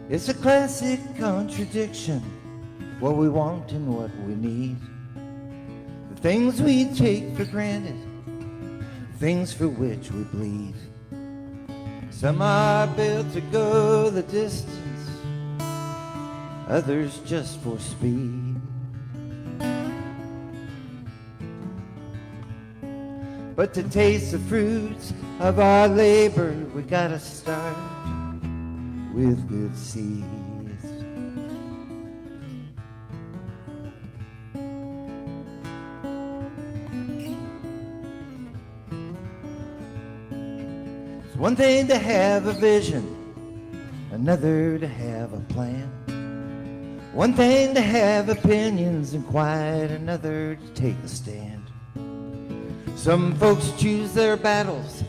It's a classic contradiction, what we want and what we need. The things we take for granted, things for which we bleed. Some are built to go the distance, others just for speed. But to taste the fruits of our labor, we gotta start with good seeds. It's one thing to have a vision, another to have a plan. One thing to have opinions and quite another to take a stand. Some folks choose their battles,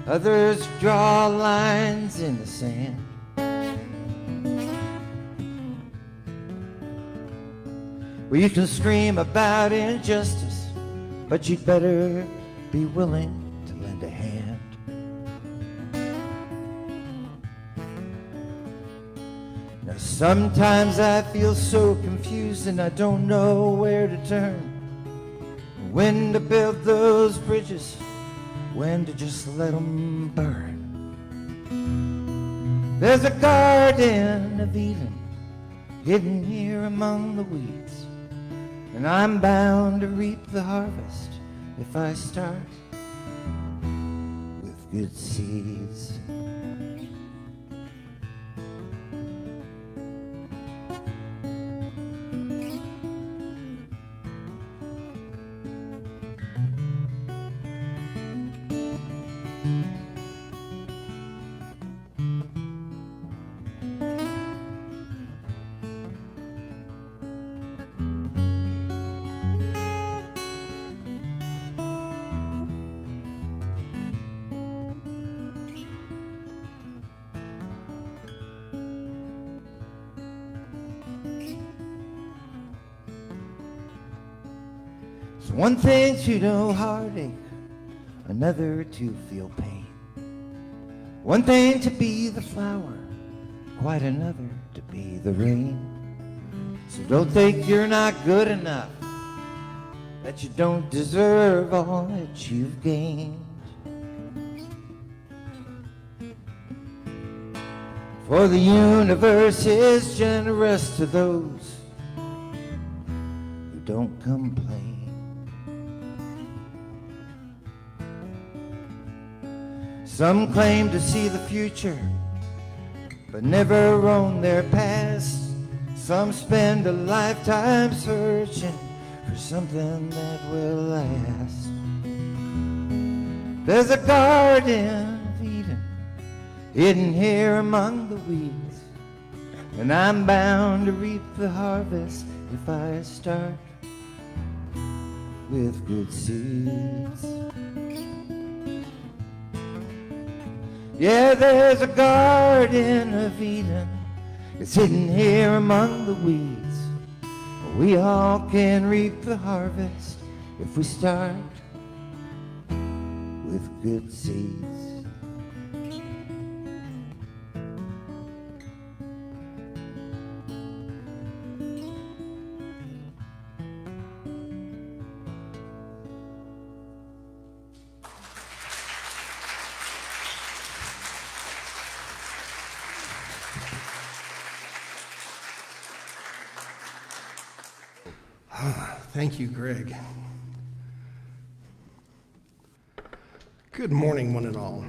others draw lines in the sand. Well, you can scream about injustice, but you'd better be willing to lend a hand. Now sometimes I feel so confused and I don't know where to turn. When to build those bridges, when to just let them burn. There's a garden of Eden hidden here among the weeds, and I'm bound to reap the harvest if I start with good seeds. It's one thing to know heartache, another to feel pain. One thing to be the flower, quite another to be the rain. So don't think you're not good enough, that you don't deserve all that you've gained. For the universe is generous to those who don't complain. Some claim to see the future, but never own their past. Some spend a lifetime searching for something that will last. There's a garden of Eden hidden here among the weeds, and I'm bound to reap the harvest if I start with good seeds. Yeah, there's a garden of Eden. It's hidden here among the weeds. We all can reap the harvest if we start with good seeds. Thank you, Greg. Good morning, one and all.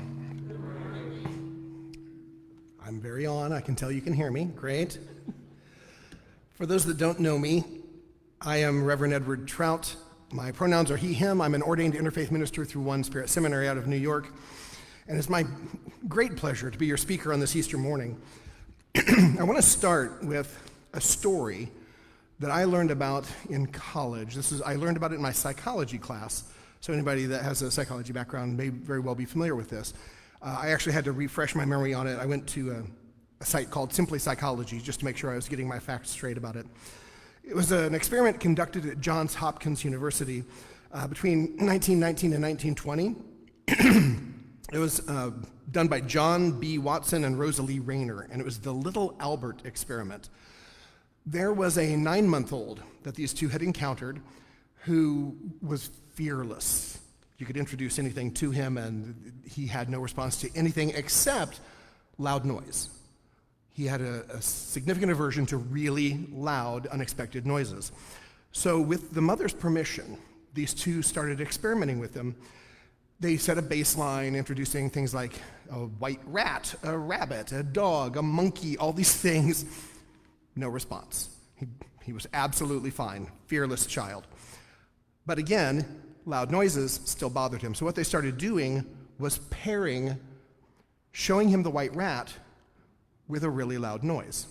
I'm very on. I can tell you can hear me. Great. For those that don't know me, I am Reverend Edward Trout. My pronouns are he, him. I'm an ordained interfaith minister through One Spirit Seminary out of New York. And it's my great pleasure to be your speaker on this Easter morning. I want to start with a story that I learned about in college. I learned about it in my psychology class, so anybody that has a psychology background may very well be familiar with this. I actually had to refresh my memory on it. I went to a site called Simply Psychology just to make sure I was getting my facts straight about it. It was an experiment conducted at Johns Hopkins University between 1919 and 1920. It was done by John B. Watson and Rosalie Rayner, and it was the Little Albert experiment. There was a 9-month-old that these two had encountered who was fearless. You could introduce anything to him, and he had no response to anything except loud noise. He had a significant aversion to really loud, unexpected noises. So with the mother's permission, these two started experimenting with him. They set a baseline, introducing things like a white rat, a rabbit, a dog, a monkey, all these things. No response. He was absolutely fine, fearless child. But again, loud noises still bothered him. So what they started doing was pairing, showing him the white rat with a really loud noise.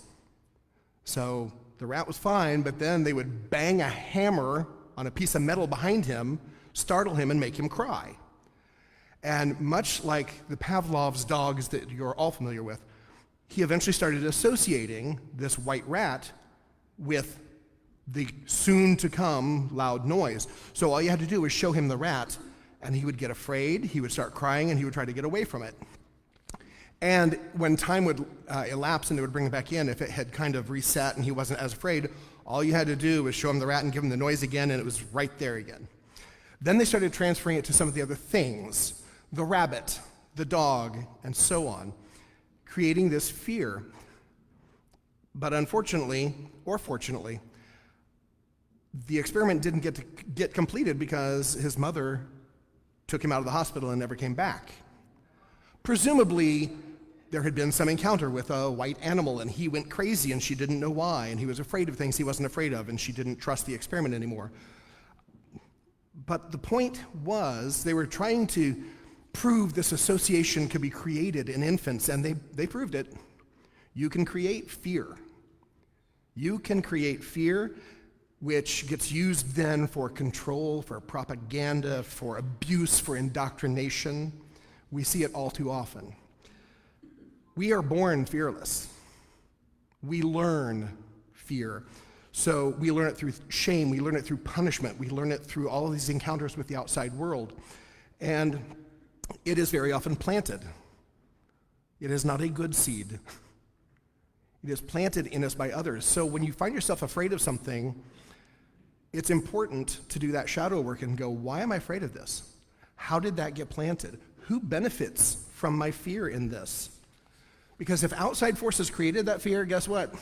So the rat was fine, but then they would bang a hammer on a piece of metal behind him, startle him, and make him cry. And much like the Pavlov's dogs that you're all familiar with, he eventually started associating this white rat with the soon-to-come loud noise. So all you had to do was show him the rat, and he would get afraid, he would start crying, and he would try to get away from it. And when time would elapse and they would bring him back in, if it had kind of reset and he wasn't as afraid, all you had to do was show him the rat and give him the noise again, and it was right there again. Then they started transferring it to some of the other things, the rabbit, the dog, and so on, creating this fear. But unfortunately, or fortunately, the experiment didn't get completed because his mother took him out of the hospital and never came back. Presumably, there had been some encounter with a white animal, and he went crazy, and she didn't know why, and he was afraid of things he wasn't afraid of, and she didn't trust the experiment anymore. But the point was, they were trying to prove this association could be created in infants, and they proved it. You can create fear. You can create fear, which gets used then for control, for propaganda, for abuse, for indoctrination. We see it all too often. We are born fearless. We learn fear. So we learn it through shame, we learn it through punishment, we learn it through all of these encounters with the outside world. And it is very often planted. It is not a good seed. It is planted in us by others. So when you find yourself afraid of something, it's important to do that shadow work and go, why am I afraid of this? How did that get planted? Who benefits from my fear in this? Because if outside forces created that fear, guess what?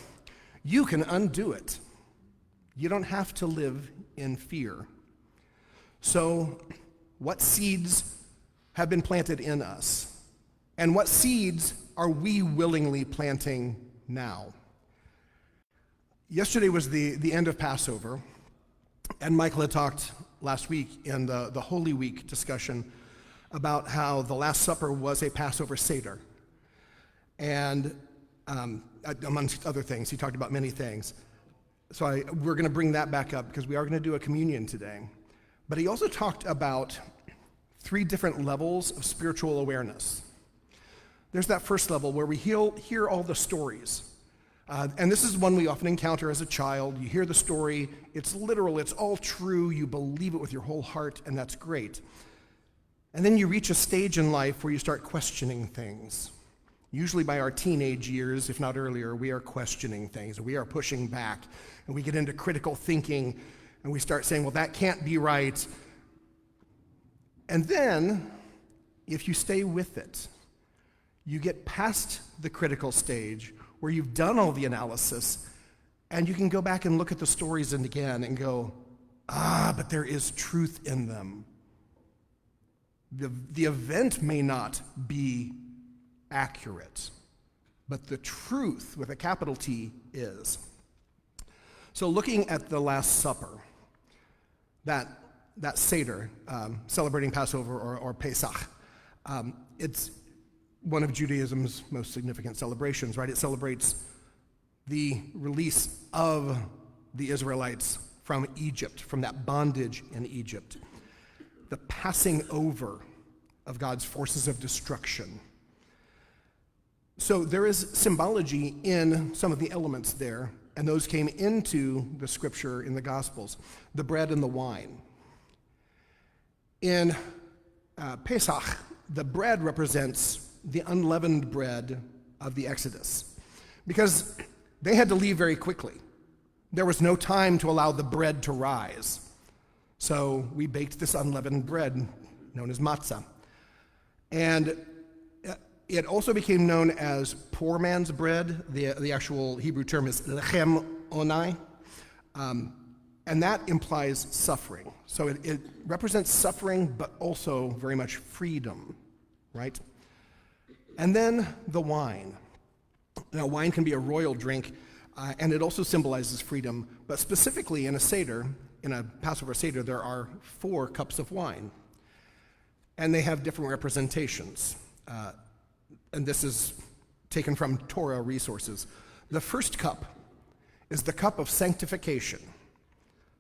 You can undo it. You don't have to live in fear. So, what seeds have been planted in us? And what seeds are we willingly planting now? Yesterday was the end of Passover, and Michael had talked last week in the Holy Week discussion about how the Last Supper was a Passover Seder. And amongst other things, he talked about many things. So we're going to bring that back up because we are going to do a communion today. But he also talked about 3 different levels of spiritual awareness. There's that first level where we hear all the stories. And this is one we often encounter as a child. You hear the story, it's literal, it's all true, you believe it with your whole heart, and that's great. And then you reach a stage in life where you start questioning things. Usually by our teenage years, if not earlier, we are questioning things. We are pushing back, and we get into critical thinking, and we start saying, well, that can't be right. And then, if you stay with it, you get past the critical stage where you've done all the analysis, and you can go back and look at the stories again and go, but there is truth in them. The event may not be accurate, but the truth with a capital T is. So looking at the Last Supper, that Seder, celebrating Passover or Pesach, it's one of Judaism's most significant celebrations, right? It celebrates the release of the Israelites from Egypt, from that bondage in Egypt, the passing over of God's forces of destruction. So there is symbology in some of the elements there, and those came into the scripture in the Gospels, the bread and the wine. In Pesach, the bread represents the unleavened bread of the Exodus, because they had to leave very quickly. There was no time to allow the bread to rise. So we baked this unleavened bread known as matzah. And it also became known as poor man's bread. The actual Hebrew term is lechem onai. And that implies suffering. So it represents suffering, but also very much freedom, right? And then the wine. Now, wine can be a royal drink, and it also symbolizes freedom. But specifically in a Seder, in a Passover Seder, there are 4 cups of wine. And they have different representations. And this is taken from Torah resources. The first cup is the cup of sanctification.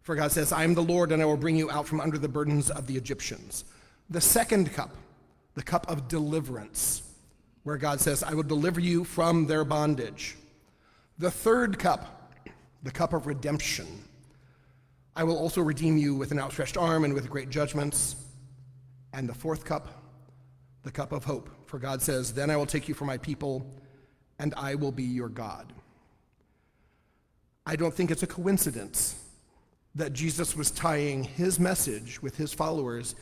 For God says, I am the Lord, and I will bring you out from under the burdens of the Egyptians. The second cup, the cup of deliverance, where God says, I will deliver you from their bondage. The third cup, the cup of redemption. I will also redeem you with an outstretched arm and with great judgments. And the fourth cup, the cup of hope. For God says, then I will take you for my people, and I will be your God. I don't think it's a coincidence that Jesus was tying his message with his followers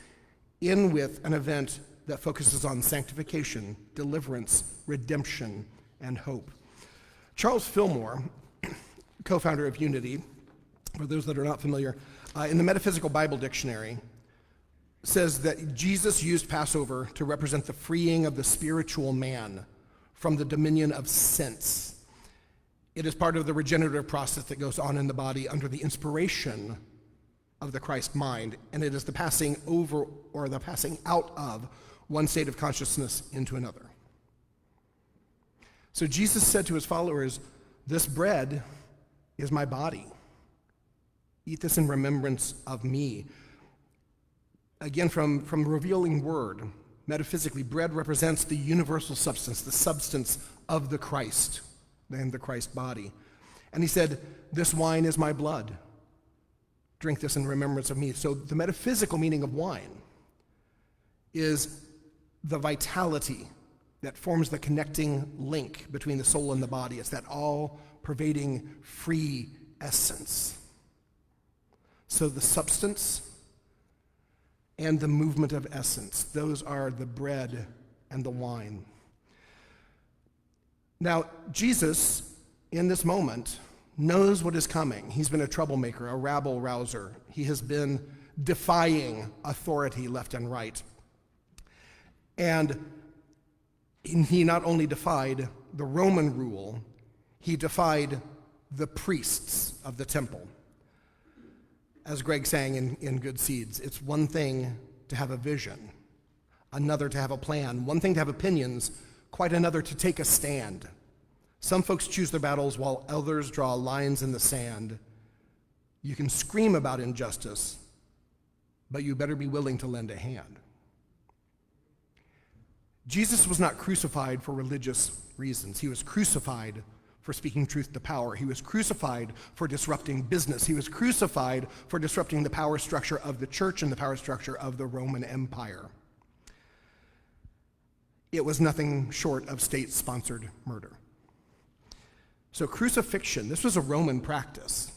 in with an event that focuses on sanctification, deliverance, redemption, and hope. Charles Fillmore, co-founder of Unity, for those that are not familiar, in the Metaphysical Bible Dictionary, says that Jesus used Passover to represent the freeing of the spiritual man from the dominion of sense. It is part of the regenerative process that goes on in the body under the inspiration of the Christ mind, and it is the passing over or the passing out of one state of consciousness into another. So Jesus said to his followers, this bread is my body. Eat this in remembrance of me. Again, from Revealing Word, metaphysically, bread represents the universal substance, the substance of the Christ and the Christ body. And he said, this wine is my blood. Drink this in remembrance of me. So the metaphysical meaning of wine is the vitality that forms the connecting link between the soul and the body. It's that all-pervading, free essence. So the substance and the movement of essence, those are the bread and the wine. Now, Jesus, in this moment, knows what is coming. He's been a troublemaker, a rabble-rouser. He has been defying authority left and right. And he not only defied the Roman rule, he defied the priests of the temple. As Greg sang in Good Seeds, it's one thing to have a vision, another to have a plan, one thing to have opinions, quite another to take a stand. Some folks choose their battles while others draw lines in the sand. You can scream about injustice, but you better be willing to lend a hand. Jesus was not crucified for religious reasons. He was crucified for speaking truth to power. He was crucified for disrupting business. He was crucified for disrupting the power structure of the church and the power structure of the Roman Empire. It was nothing short of state-sponsored murder. So crucifixion, this was a Roman practice.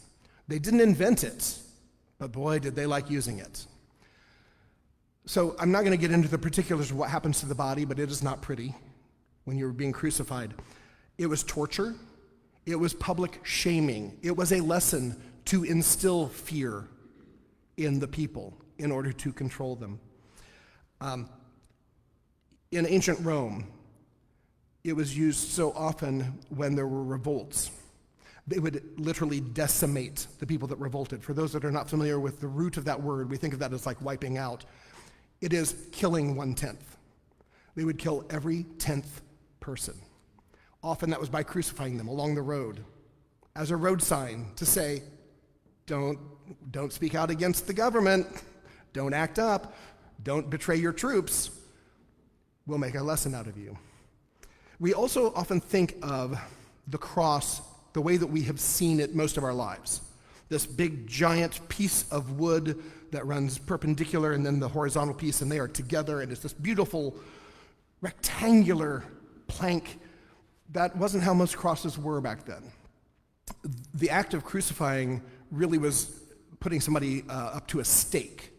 They didn't invent it, but boy, did they like using it. So I'm not going to get into the particulars of what happens to the body, but it is not pretty when you're being crucified. It was torture. It was public shaming. It was a lesson to instill fear in the people in order to control them. In ancient Rome, it was used so often when there were revolts. They would literally decimate the people that revolted. For those that are not familiar with the root of that word, we think of that as like wiping out. It is killing 1/10. They would kill every 10th person. Often that was by crucifying them along the road as a road sign to say, don't speak out against the government, don't act up, don't betray your troops. We'll make a lesson out of you. We also often think of the cross the way that we have seen it most of our lives. this big giant piece of wood that runs perpendicular and then the horizontal piece, and they are together, and it's this beautiful rectangular plank. That wasn't how most crosses were back then. The act of crucifying really was putting somebody up to a stake.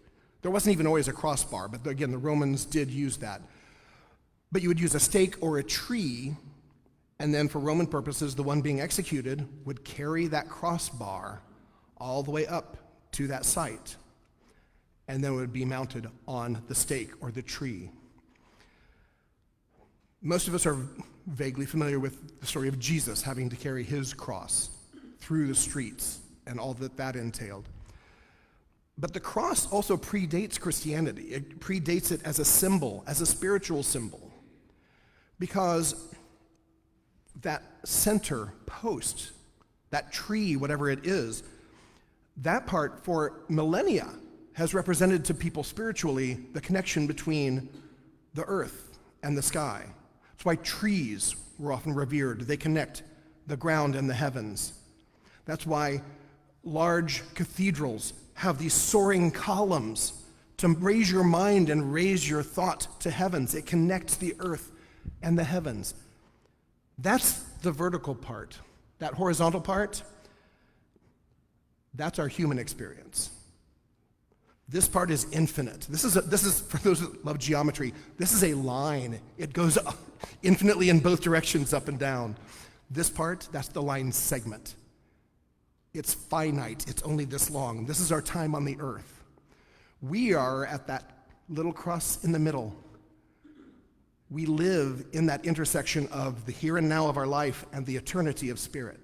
There wasn't even always a crossbar, but again, the Romans did use that. But you would use a stake or a tree, and then for Roman purposes, the one being executed would carry that crossbar all the way up to that site, and then it would be mounted on the stake or the tree. Most of us are vaguely familiar with the story of Jesus having to carry his cross through the streets and all that that entailed. But the cross also predates Christianity. It predates it as a symbol, as a spiritual symbol, because that center post, that tree, whatever it is, that part for millennia has represented to people spiritually the connection between the earth and the sky. That's why trees were often revered. They connect the ground and the heavens. That's why large cathedrals have these soaring columns to raise your mind and raise your thought to heavens. It connects the earth and the heavens. That's the vertical part. That horizontal part, that's our human experience. This part is infinite. This is for those that love geometry, this is a line. It goes infinitely in both directions, up and down. This part, that's the line segment. It's finite. It's only this long. This is our time on the earth. We are at that little cross in the middle. We live in that intersection of the here and now of our life and the eternity of spirit.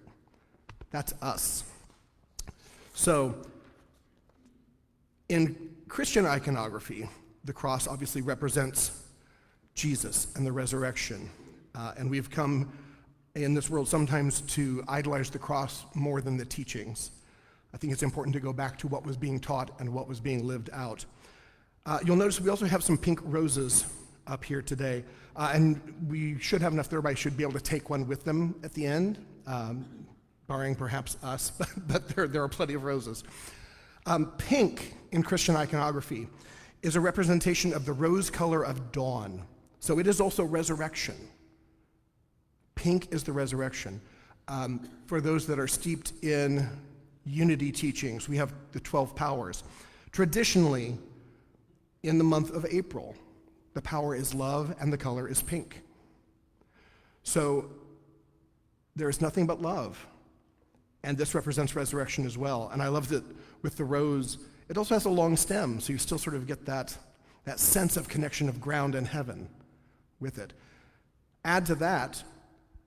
That's us. So, in Christian iconography, the cross obviously represents Jesus and the resurrection. And we've come in this world sometimes to idolize the cross more than the teachings. I think it's important to go back to what was being taught and what was being lived out. You'll notice we also have some pink roses up here today. And we should have enough that everybody should be able to take one with them at the end, barring perhaps us, but there are plenty of roses. Pink in Christian iconography is a representation of the rose color of dawn. So it is also resurrection. Pink is the resurrection. For those that are steeped in unity teachings, we have the 12 powers. Traditionally, in the month of April, the power is love and the color is pink. So there is nothing but love. And this represents resurrection as well. And I love that with the rose, it also has a long stem, so you still sort of get that sense of connection of ground and heaven with it. Add to that,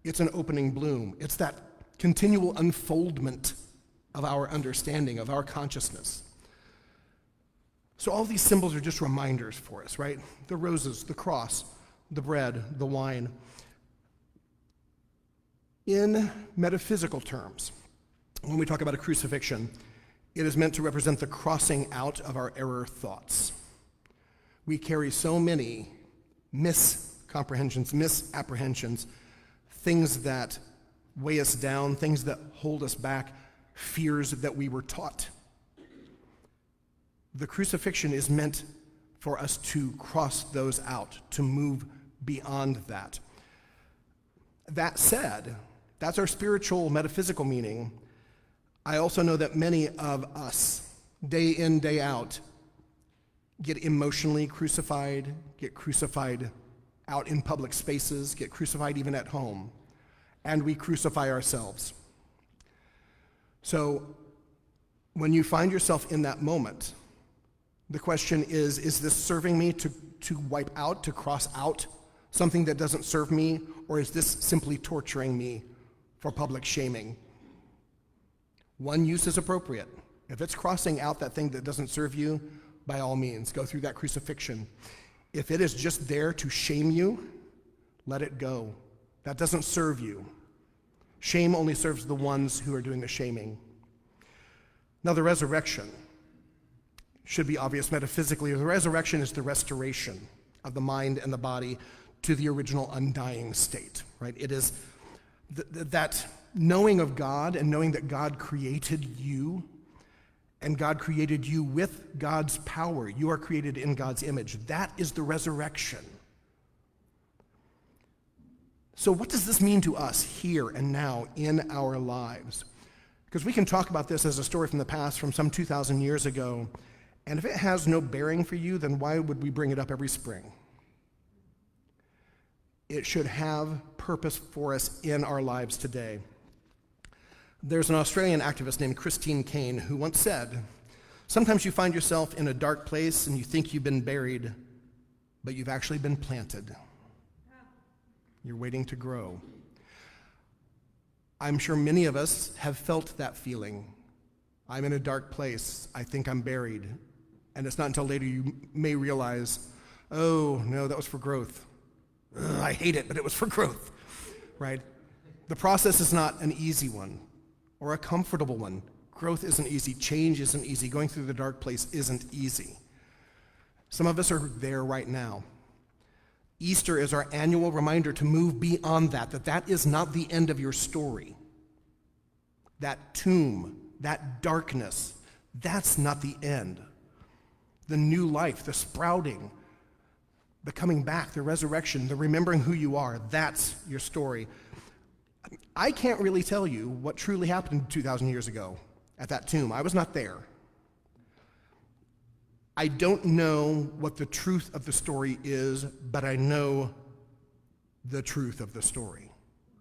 it's an opening bloom. It's that continual unfoldment of our understanding, of our consciousness. So all these symbols are just reminders for us, right? The roses, the cross, the bread, the wine. In metaphysical terms, when we talk about a crucifixion, it is meant to represent the crossing out of our error thoughts. We carry so many miscomprehensions, misapprehensions, things that weigh us down, things that hold us back, fears that we were taught. The crucifixion is meant for us to cross those out, to move beyond that. That said, that's our spiritual, metaphysical meaning. I also know that many of us, day in, day out, get emotionally crucified, get crucified out in public spaces, get crucified even at home, and we crucify ourselves. So when you find yourself in that moment, the question is this serving me to wipe out, to cross out something that doesn't serve me, or is this simply torturing me for public shaming? One use is appropriate. If it's crossing out that thing that doesn't serve you, by all means, go through that crucifixion. If it is just there to shame you, let it go. That doesn't serve you. Shame only serves the ones who are doing the shaming. Now, the resurrection should be obvious metaphysically. The resurrection is the restoration of the mind and the body to the original undying state, right? It is that knowing of God and knowing that God created you and God created you with God's power. You are created in God's image. That is the resurrection. So what does this mean to us here and now in our lives? Because we can talk about this as a story from the past, from some 2,000 years ago, and if it has no bearing for you, then why would we bring it up every spring? It should have purpose for us in our lives today. There's an Australian activist named Christine Caine who once said, "Sometimes you find yourself in a dark place and you think you've been buried, but you've actually been planted. You're waiting to grow." I'm sure many of us have felt that feeling. I'm in a dark place. I think I'm buried. And it's not until later you may realize, oh, no, that was for growth. Ugh, I hate it, but it was for growth, right? The process is not an easy one or a comfortable one. Growth isn't easy. Change isn't easy. Going through the dark place isn't easy. Some of us are there right now. Easter is our annual reminder to move beyond that that is not the end of your story. That tomb, that darkness, that's not the end. The new life, the sprouting, the coming back, the resurrection, the remembering who you are, that's your story. I can't really tell you what truly happened 2,000 years ago at that tomb. I was not there. I don't know what the truth of the story is, but I know the truth of the story,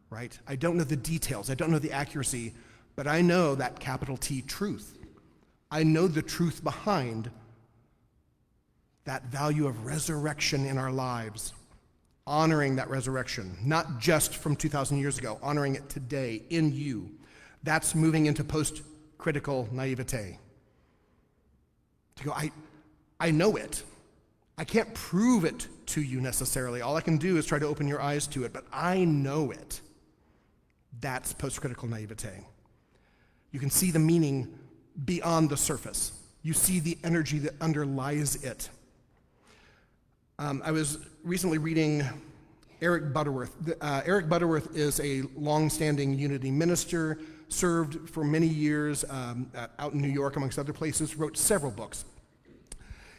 right? I don't know the details. I don't know the accuracy, but I know that capital T truth. I know the truth behind that value of resurrection in our lives, honoring that resurrection, not just from 2,000 years ago, honoring it today in you. That's moving into post-critical naivete. To go, I know it. I can't prove it to you necessarily. All I can do is try to open your eyes to it, but I know it. That's post-critical naivete. You can see the meaning beyond the surface. You see the energy that underlies it. I was recently reading Eric Butterworth. Eric Butterworth is a long-standing Unity minister, served for many years out in New York, amongst other places, wrote several books.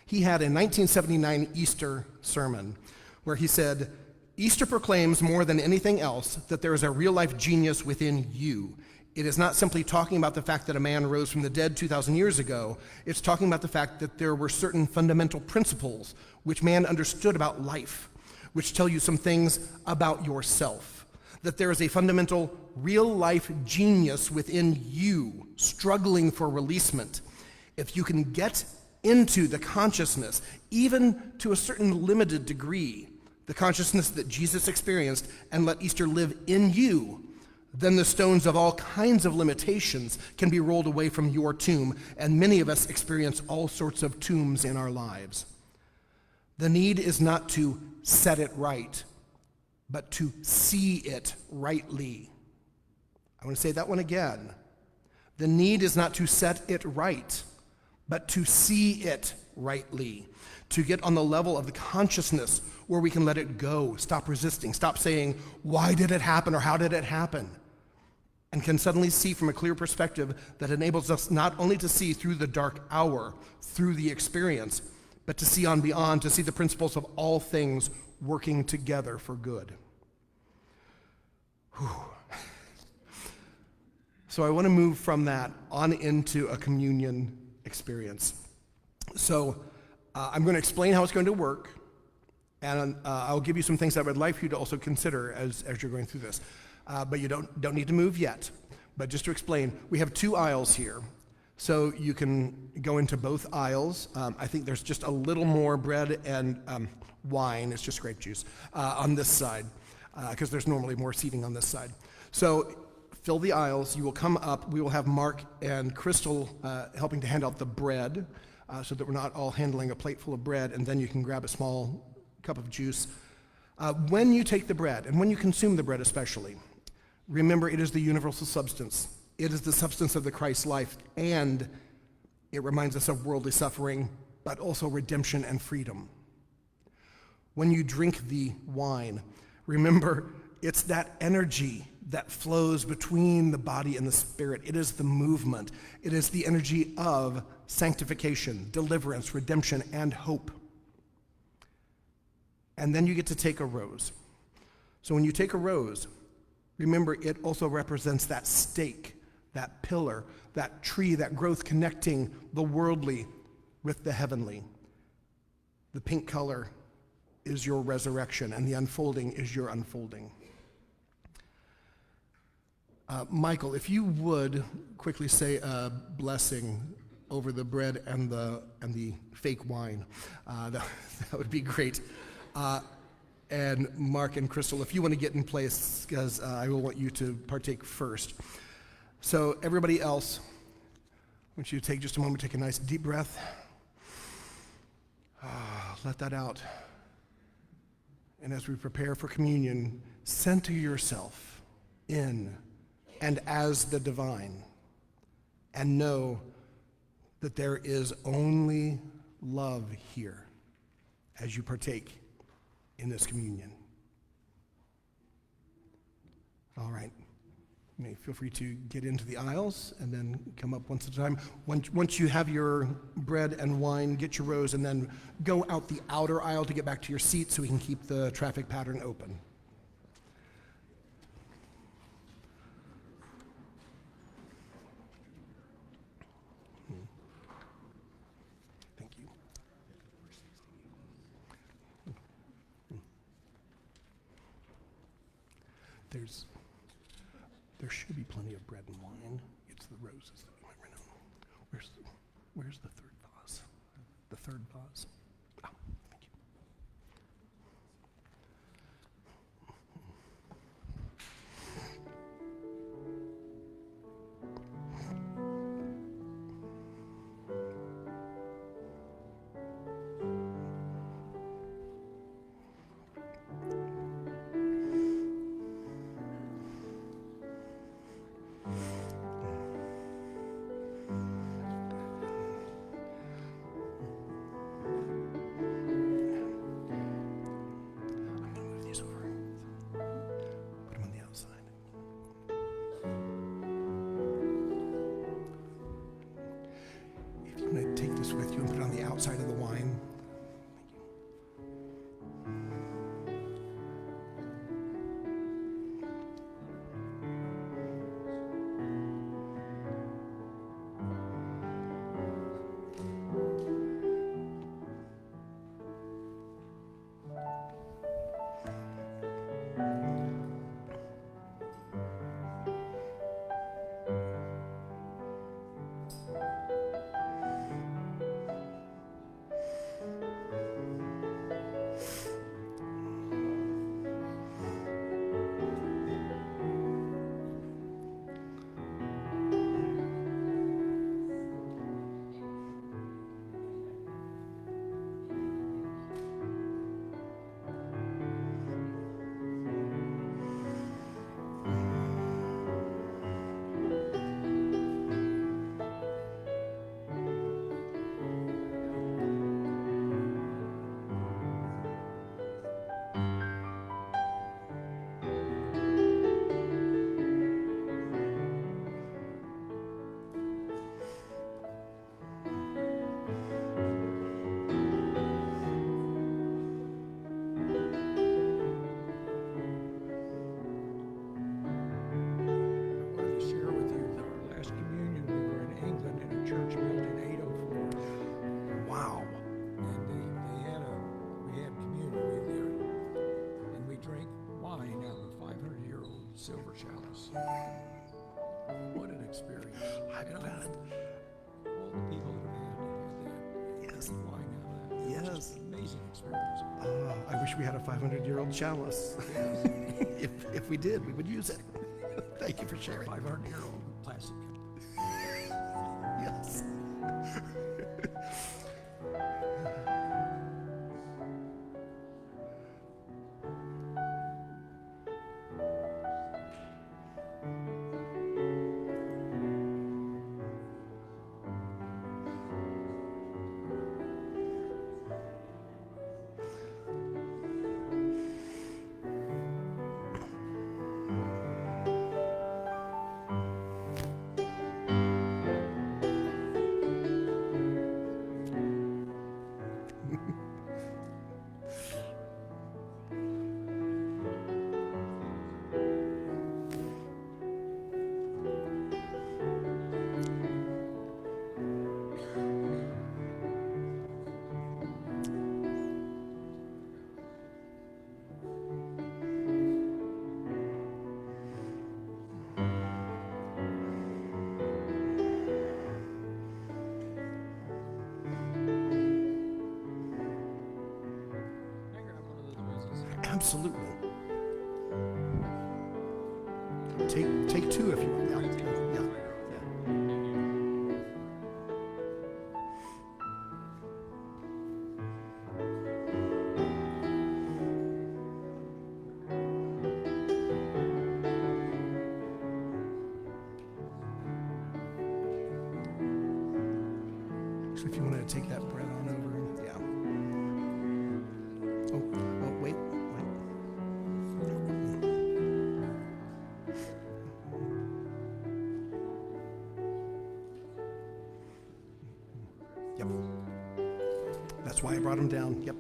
He had a 1979 Easter sermon where he said, "Easter proclaims more than anything else that there is a real-life genius within you. It is not simply talking about the fact that a man rose from the dead 2,000 years ago. It's talking about the fact that there were certain fundamental principles which man understood about life, which tell you some things about yourself. That there is a fundamental real-life genius within you struggling for releasement. If you can get into the consciousness, even to a certain limited degree, the consciousness that Jesus experienced, and let Easter live in you, then the stones of all kinds of limitations can be rolled away from your tomb, and many of us experience all sorts of tombs in our lives. The need is not to set it right, but to see it rightly." I want to say that one again. The need is not to set it right, but to see it rightly, to get on the level of the consciousness where we can let it go, stop resisting, stop saying, why did it happen or how did it happen? And can suddenly see from a clear perspective that enables us not only to see through the dark hour, through the experience, but to see on beyond, to see the principles of all things working together for good. Whew. So I want to move from that on into a communion experience. So I'm going to explain how it's going to work, and I'll give you some things that I would like for you to also consider as you're going through this. But you don't need to move yet. But just to explain, we have two aisles here. So you can go into both aisles. I think there's just a little more bread and wine, it's just grape juice, on this side, because there's normally more seating on this side. So fill the aisles. You will come up. We will have Mark and Crystal helping to hand out the bread so that we're not all handling a plate full of bread, and then you can grab a small cup of juice. When you take the bread, and when you consume the bread especially, remember it is the universal substance. It is the substance of the Christ life, and it reminds us of worldly suffering, but also redemption and freedom. When you drink the wine, remember it's that energy that flows between the body and the spirit. It is the movement. It is the energy of sanctification, deliverance, redemption, and hope. And then you get to take a rose. So when you take a rose, remember it also represents that stake, that pillar, that tree, that growth connecting the worldly with the heavenly. The pink color is your resurrection, and the unfolding is your unfolding. Michael, if you would quickly say a blessing over the bread and the fake wine, that would be great. And Mark and Crystal, if you want to get in place, because I will want you to partake first. So everybody else, I want you to take just a moment, take a nice deep breath. Let that out. And as we prepare for communion, center yourself in and as the divine, and know that there is only love here as you partake in this communion. All right. You may feel free to get into the aisles and then come up once at a time. Once you have your bread and wine, get your rose, and then go out the outer aisle to get back to your seat so we can keep the traffic pattern open. Thank you. There should be plenty of bread and wine. It's the roses that we might run out. Where's the third vase? The third vase? Oh, thank you. I'm going to take this with you and put it on the outside of the wine. Silver chalice. What an experience. I bet. All the people that have had that. Yes. Wine out of that. Yes. Just an amazing experience. I wish we had a 500-year-old chalice. If we did, we would use it. Thank you for sharing. 500-year-old plastic. Yes. Absolutely. Take two if you want. Yeah. So if you wanted to take that bread on over, yeah. Oh, wait. Yep. That's why I brought them down. Yep.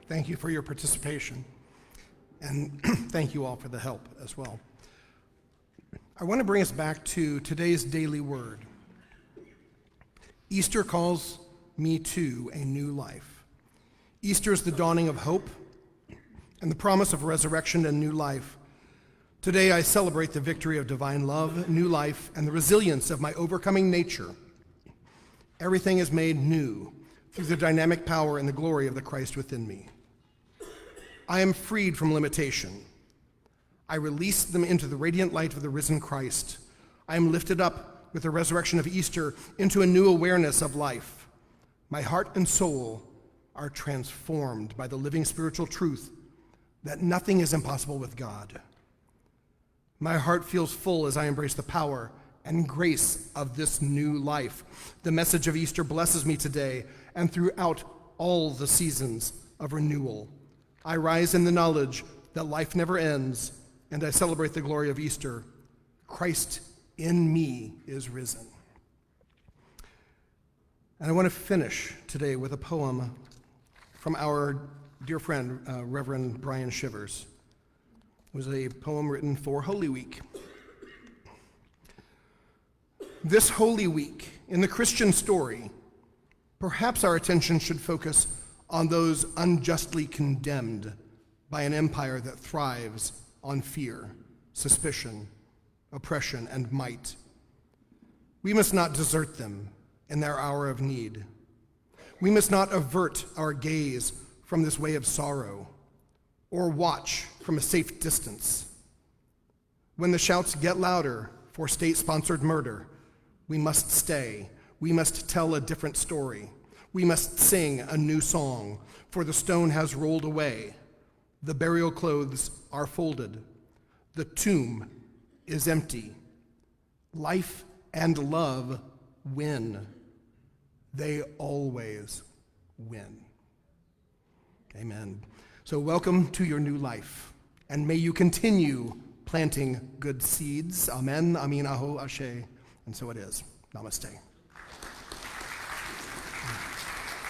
Thank you for your participation, and thank you all for the help as well. I want to bring us back to today's daily word. Easter calls me to a new life. Easter is the dawning of hope and the promise of resurrection and new life. Today I celebrate the victory of divine love, new life, and the resilience of my overcoming nature. Everything is made new through the dynamic power and the glory of the Christ within me. I am freed from limitation. I release them into the radiant light of the risen Christ. I am lifted up with the resurrection of Easter into a new awareness of life. My heart and soul are transformed by the living spiritual truth that nothing is impossible with God. My heart feels full as I embrace the power and grace of this new life. The message of Easter blesses me today and throughout all the seasons of renewal. I rise in the knowledge that life never ends, and I celebrate the glory of Easter. Christ in me is risen. And I want to finish today with a poem from our dear friend, Reverend Brian Shivers. It was a poem written for Holy Week. This Holy Week, in the Christian story, perhaps our attention should focus on those unjustly condemned by an empire that thrives on fear, suspicion, oppression, and might. We must not desert them in their hour of need. We must not avert our gaze from this way of sorrow or watch from a safe distance. When the shouts get louder for state-sponsored murder, we must stay. We must tell a different story. We must sing a new song, for the stone has rolled away. The burial clothes are folded. The tomb is empty. Life and love win. They always win. Amen. So welcome to your new life, and may you continue planting good seeds. Amen, amin, aho, ashe. And so it is. Namaste.